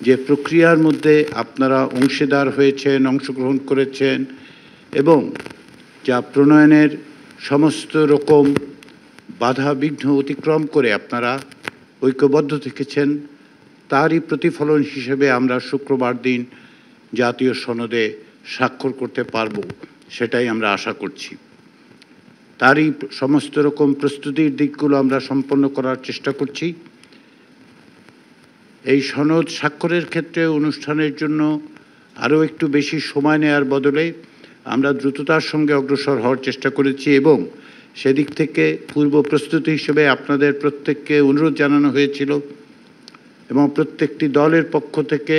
যে প্রক্রিয়ার মধ্যে আপনারা অংশীদার হয়েছেন, অংশগ্রহণ করেছেন এবং যা প্রণয়নের সমস্ত রকম বাধা বিঘ্ন অতিক্রম করে আপনারা ঐক্যবদ্ধ থেকেছেন, তারই প্রতিফলন হিসেবে আমরা শুক্রবার দিন জাতীয় সনদে স্বাক্ষর করতে পারব, সেটাই আমরা আশা করছি। তারই সমস্ত রকম প্রস্তুতির দিকগুলো আমরা সম্পন্ন করার চেষ্টা করছি। এই সনদ স্বাক্ষরের ক্ষেত্রে অনুষ্ঠানের জন্য আরও একটু বেশি সময় নেওয়ার বদলে আমরা দ্রুততার সঙ্গে অগ্রসর হওয়ার চেষ্টা করেছি এবং সেদিক থেকে পূর্ব প্রস্তুতি হিসেবে আপনাদের প্রত্যেককে অনুরোধ জানানো হয়েছিল এবং প্রত্যেকটি দলের পক্ষ থেকে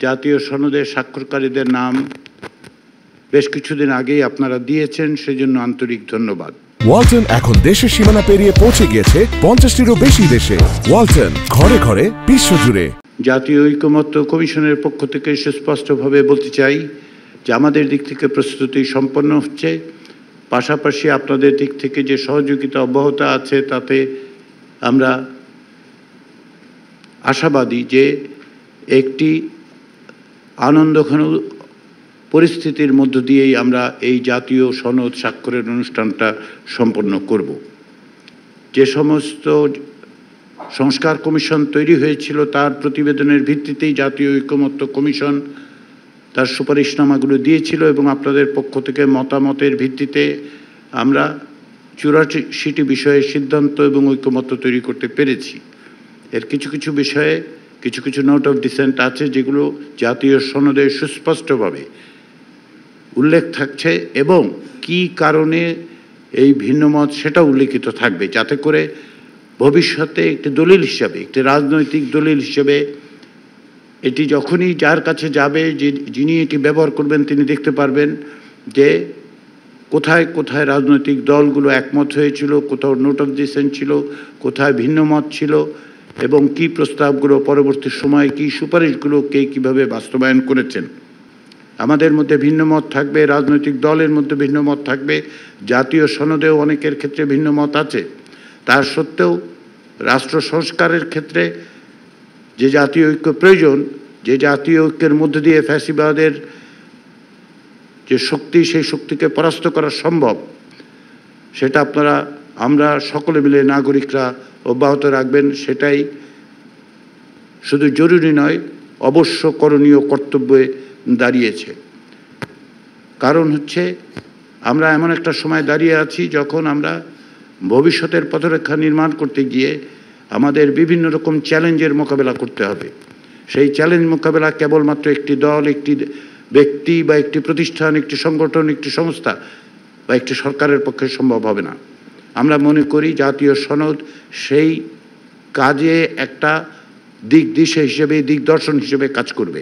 জাতীয় সনদে স্বাক্ষরকারীদের নাম বেশ কিছুদিন আগেই আপনারা দিয়েছেন, সেজন্য আন্তরিক ধন্যবাদ। ওয়ালটন এখন দেশের সীমানা পেরিয়ে পৌঁছে গিয়েছে 50টিরও বেশি দেশে। ওয়ালটন, ঘরে ঘরে বিশ্বজুড়ে। জাতীয় ঐকমত্য কমিশনের পক্ষ থেকে সুস্পষ্টভাবে বলতে চাই যে আমাদের দিক থেকে প্রস্তুতি সম্পন্ন হচ্ছে, পাশাপাশি আপনাদের দিক থেকে যে সহযোগিতা অব্যাহত আছে তাতে আমরা আশাবাদী যে একটি আনন্দঘন পরিস্থিতির মধ্য দিয়েই আমরা এই জাতীয় সনদ স্বাক্ষরের অনুষ্ঠানটা সম্পন্ন করব। যে সমস্ত সংস্কার কমিশন তৈরি হয়েছিল তার প্রতিবেদনের ভিত্তিতেই জাতীয় ঐকমত্য কমিশন তার সুপারিশনামাগুলো দিয়েছিল এবং আপনাদের পক্ষ থেকে মতামতের ভিত্তিতে আমরা 84টি বিষয়ে সিদ্ধান্ত এবং ঐকমত্য তৈরি করতে পেরেছি। এর কিছু কিছু বিষয়ে কিছু কিছু নোট অফ ডিসেন্ট আছে যেগুলো জাতীয় সনদে সুস্পষ্টভাবে উল্লেখ থাকছে এবং কি কারণে এই ভিন্নমত সেটা উল্লেখিত থাকবে, যাতে করে ভবিষ্যতে একটি দলিল হিসাবে, একটি রাজনৈতিক দলিল হিসেবে এটি যখনই যার কাছে যাবে, যিনি এটি ব্যবহার করবেন তিনি দেখতে পারবেন যে কোথায় কোথায় রাজনৈতিক দলগুলো একমত হয়েছিল, কোথাও নোট অফ ডিসেন্ট ছিল, কোথায় ভিন্ন মত ছিল এবং কি প্রস্তাবগুলো পরবর্তী সময়ে কি সুপারিশগুলো কে কীভাবে বাস্তবায়ন করেছেন। আমাদের মধ্যে ভিন্ন মত থাকবে, রাজনৈতিক দলের মধ্যে ভিন্ন মত থাকবে, জাতীয় সনদেও অনেকের ক্ষেত্রে ভিন্ন মত আছে। তার সত্ত্বেও রাষ্ট্র সংস্কারের ক্ষেত্রে যে জাতীয় ঐক্য প্রয়োজন, যে জাতীয় ঐক্যের মধ্য দিয়ে ফ্যাসিবাদের যে শক্তি, সেই শক্তিকে পরাস্ত করা সম্ভব, সেটা আমরা সকলে মিলে নাগরিকরা অব্যাহত রাখবেন, সেটাই শুধু জরুরি নয়, অবশ্য করণীয় কর্তব্যে দাঁড়িয়েছে। কারণ হচ্ছে আমরা এমন একটা সময় দাঁড়িয়ে আছি যখন আমরা ভবিষ্যতের পথরেখা নির্মাণ করতে গিয়ে আমাদের বিভিন্ন রকম চ্যালেঞ্জের মোকাবেলা করতে হবে। সেই চ্যালেঞ্জ মোকাবেলা কেবলমাত্র একটি দল, একটি ব্যক্তি বা একটি প্রতিষ্ঠান, একটি সংগঠন, একটি সংস্থা বা একটি সরকারের পক্ষে সম্ভব হবে না। আমরা মনে করি জাতীয় সনদ সেই কাজে একটা দিক দিশা হিসেবে, দিগদর্শন হিসেবে কাজ করবে।